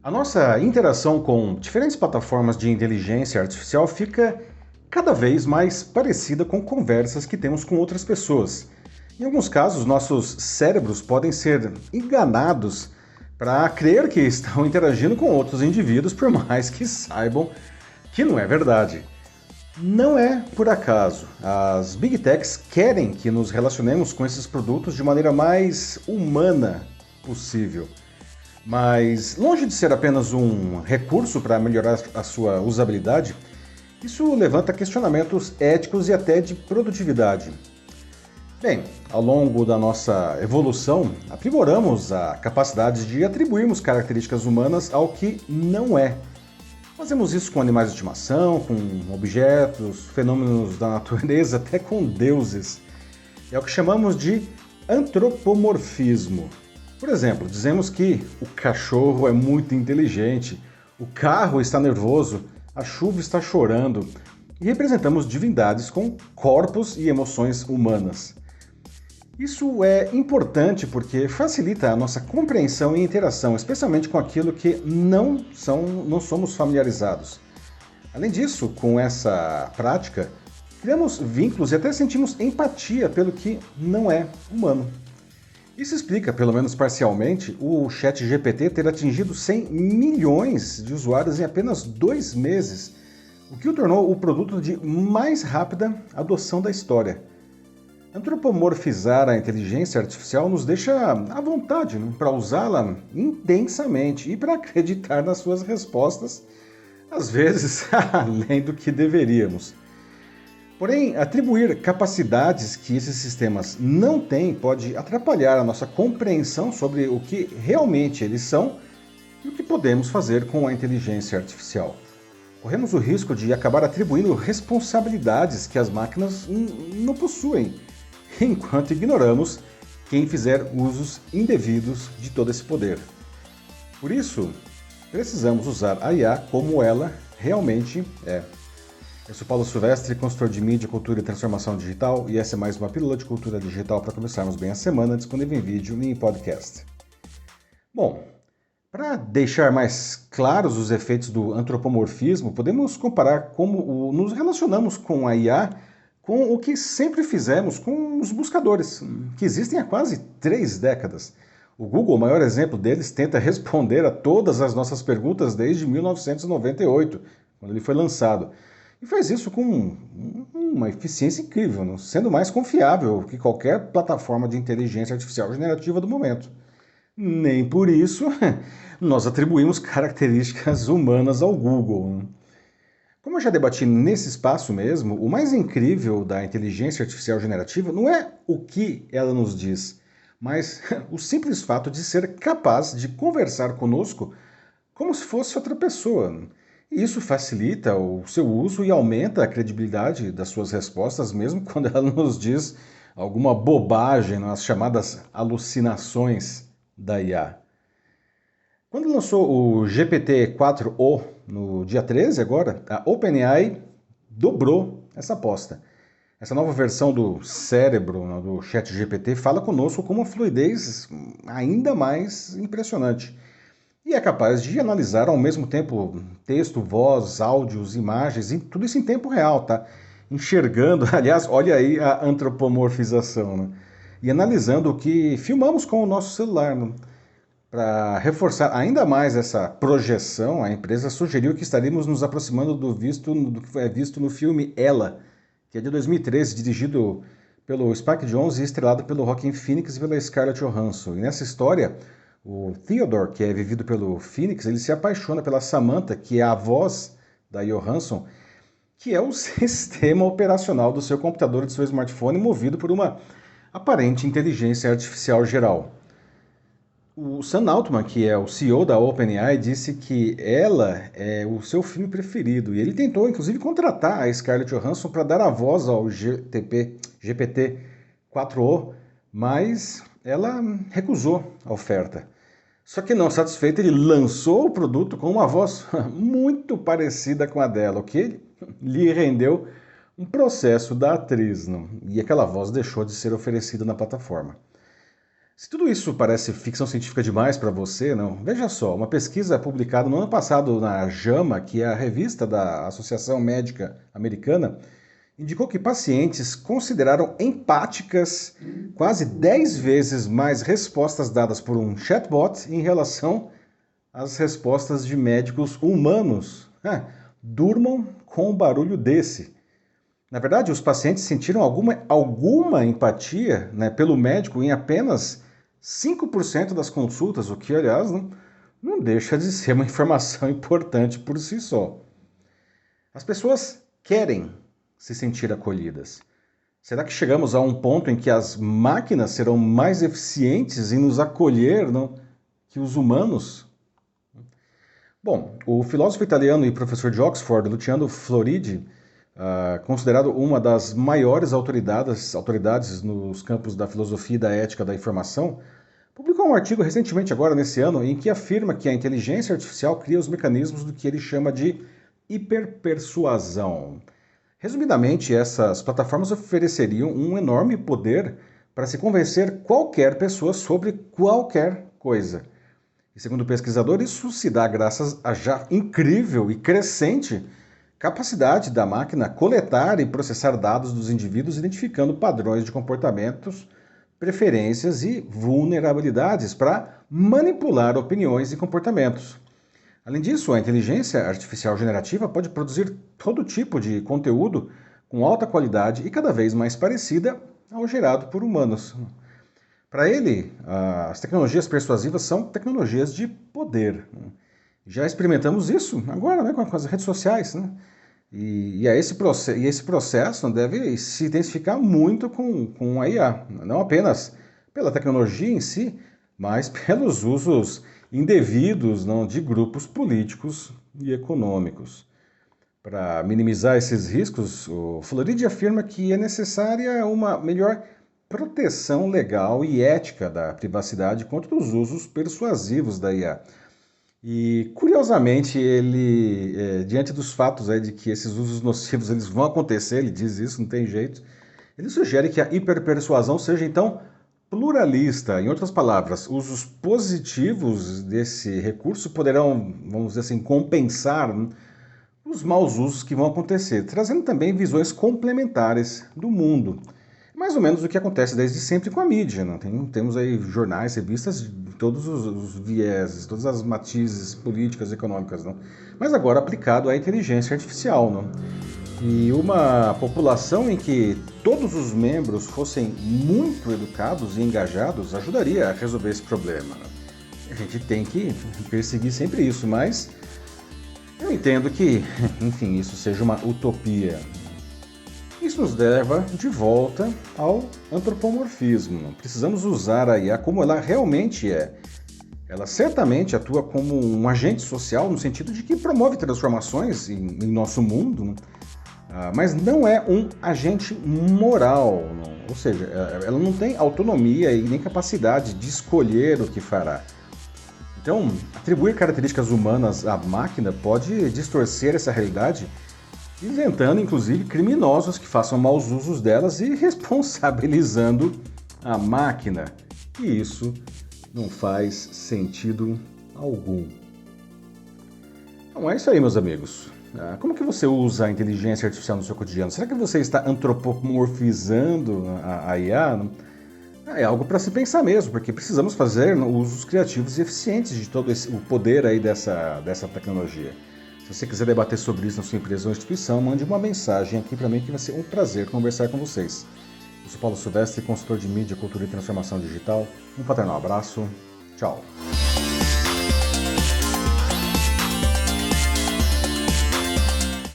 A nossa interação com diferentes plataformas de inteligência artificial fica cada vez mais parecida com conversas que temos com outras pessoas. Em alguns casos, nossos cérebros podem ser enganados para crer que estão interagindo com outros indivíduos, por mais que saibam que não é verdade. Não é por acaso. As Big Techs querem que nos relacionemos com esses produtos de maneira mais humana possível. Mas, longe de ser apenas um recurso para melhorar a sua usabilidade, isso levanta questionamentos éticos e até de produtividade. Bem, ao longo da nossa evolução, aprimoramos a capacidade de atribuirmos características humanas ao que não é. Fazemos isso com animais de estimação, com objetos, fenômenos da natureza, até com deuses. É o que chamamos de antropomorfismo. Por exemplo, dizemos que o cachorro é muito inteligente, o carro está nervoso, a chuva está chorando, e representamos divindades com corpos e emoções humanas. Isso é importante porque facilita a nossa compreensão e interação, especialmente com aquilo que não somos familiarizados. Além disso, com essa prática, criamos vínculos e até sentimos empatia pelo que não é humano. Isso explica, pelo menos parcialmente, o ChatGPT ter atingido 100 milhões de usuários em apenas 2 meses, o que o tornou o produto de mais rápida adoção da história. Antropomorfizar a inteligência artificial nos deixa à vontade, né, para usá-la intensamente e para acreditar nas suas respostas, às vezes além do que deveríamos. Porém, atribuir capacidades que esses sistemas não têm pode atrapalhar a nossa compreensão sobre o que realmente eles são e o que podemos fazer com a inteligência artificial. Corremos o risco de acabar atribuindo responsabilidades que as máquinas não possuem, enquanto ignoramos quem fizer usos indevidos de todo esse poder. Por isso, precisamos usar a IA como ela realmente é. Eu sou Paulo Silvestre, consultor de mídia, cultura e transformação digital, e essa é mais uma pílula de cultura digital para começarmos bem a semana, disponível em vídeo e em podcast. Bom, para deixar mais claros os efeitos do antropomorfismo, podemos comparar como nos relacionamos com a IA com o que sempre fizemos com os buscadores, que existem há quase 3 décadas. O Google, o maior exemplo deles, tenta responder a todas as nossas perguntas desde 1998, quando ele foi lançado. E faz isso com uma eficiência incrível, sendo mais confiável que qualquer plataforma de inteligência artificial generativa do momento. Nem por isso nós atribuímos características humanas ao Google. Como eu já debati nesse espaço mesmo, o mais incrível da inteligência artificial generativa não é o que ela nos diz, mas o simples fato de ser capaz de conversar conosco como se fosse outra pessoa. E isso facilita o seu uso e aumenta a credibilidade das suas respostas, mesmo quando ela nos diz alguma bobagem, nas chamadas alucinações da IA. Quando lançou o GPT-4o no dia 13 agora, a OpenAI dobrou essa aposta. Essa nova versão do cérebro do ChatGPT fala conosco com uma fluidez ainda mais impressionante. E é capaz de analisar ao mesmo tempo texto, voz, áudios, imagens, e tudo isso em tempo real, tá? Enxergando, aliás, olha aí a antropomorfização, né? E analisando o que filmamos com o nosso celular, né? Para reforçar ainda mais essa projeção, a empresa sugeriu que estaríamos nos aproximando do que é visto no filme Ela, que é de 2013, dirigido pelo Spike Jonze e estrelado pelo Joaquin Phoenix e pela Scarlett Johansson. E nessa história, o Theodore, que é vivido pelo Phoenix, ele se apaixona pela Samantha, que é a voz da Johansson, que é o sistema operacional do seu computador e do seu smartphone, movido por uma aparente inteligência artificial geral. O Sam Altman, que é o CEO da OpenAI, disse que ela é o seu filme preferido. E ele tentou, inclusive, contratar a Scarlett Johansson para dar a voz ao GPT-4o, mas ela recusou a oferta. Só que não satisfeito, ele lançou o produto com uma voz muito parecida com a dela, o que lhe rendeu um processo da atriz, não? E aquela voz deixou de ser oferecida na plataforma. Se tudo isso parece ficção científica demais para você, não, veja só, uma pesquisa publicada no ano passado na JAMA, que é a revista da Associação Médica Americana, indicou que pacientes consideraram empáticas quase 10 vezes mais respostas dadas por um chatbot em relação às respostas de médicos humanos. Durmam com um barulho desse. Na verdade, os pacientes sentiram alguma empatia, né, pelo médico em apenas 5% das consultas, o que, aliás, não deixa de ser uma informação importante por si só. As pessoas querem se sentir acolhidas. Será que chegamos a um ponto em que as máquinas serão mais eficientes em nos acolher, não, que os humanos? Bom, o filósofo italiano e professor de Oxford, Luciano Floridi, considerado uma das maiores autoridades nos campos da filosofia e da ética da informação, publicou um artigo recentemente, agora nesse ano, em que afirma que a inteligência artificial cria os mecanismos do que ele chama de hiperpersuasão. Resumidamente, essas plataformas ofereceriam um enorme poder para se convencer qualquer pessoa sobre qualquer coisa. E segundo o pesquisador, isso se dá graças à já incrível e crescente capacidade da máquina coletar e processar dados dos indivíduos, identificando padrões de comportamentos, preferências e vulnerabilidades para manipular opiniões e comportamentos. Além disso, a inteligência artificial generativa pode produzir todo tipo de conteúdo com alta qualidade e cada vez mais parecida ao gerado por humanos. Para ele, as tecnologias persuasivas são tecnologias de poder. Já experimentamos isso agora, né, com as redes sociais, né? E esse processo deve se intensificar muito com a IA, não apenas pela tecnologia em si, mas pelos usos indevidos, não, de grupos políticos e econômicos. Para minimizar esses riscos, o Floridi afirma que é necessária uma melhor proteção legal e ética da privacidade contra os usos persuasivos da IA. E, curiosamente, ele, diante dos fatos de que esses usos nocivos eles vão acontecer, ele diz isso, não tem jeito, ele sugere que a hiperpersuasão seja, então, pluralista. Em outras palavras, usos positivos desse recurso poderão, vamos dizer assim, compensar, né, os maus usos que vão acontecer, trazendo também visões complementares do mundo. Mais ou menos o que acontece desde sempre com a mídia. Não? Temos aí jornais, revistas de todos os vieses, todas as matizes políticas e econômicas, não? Mas agora aplicado à inteligência artificial. Não? E uma população em que todos os membros fossem muito educados e engajados ajudaria a resolver esse problema. Não? A gente tem que perseguir sempre isso, mas eu entendo que, enfim, isso seja uma utopia. Isso nos leva de volta ao antropomorfismo. Precisamos usar a IA como ela realmente é. Ela certamente atua como um agente social no sentido de que promove transformações em nosso mundo, mas não é um agente moral. Ou seja, ela não tem autonomia e nem capacidade de escolher o que fará. Então, atribuir características humanas à máquina pode distorcer essa realidade, isentando, inclusive, criminosos que façam maus usos delas e responsabilizando a máquina. E isso não faz sentido algum. Então é isso aí, meus amigos. Como que você usa a inteligência artificial no seu cotidiano? Será que você está antropomorfizando a IA? É algo para se pensar mesmo, porque precisamos fazer usos criativos e eficientes de todo o poder aí dessa tecnologia. Se você quiser debater sobre isso na sua empresa ou instituição, mande uma mensagem aqui para mim que vai ser um prazer conversar com vocês. Eu sou Paulo Silvestre, consultor de mídia, cultura e transformação digital. Um fraternal abraço. Tchau.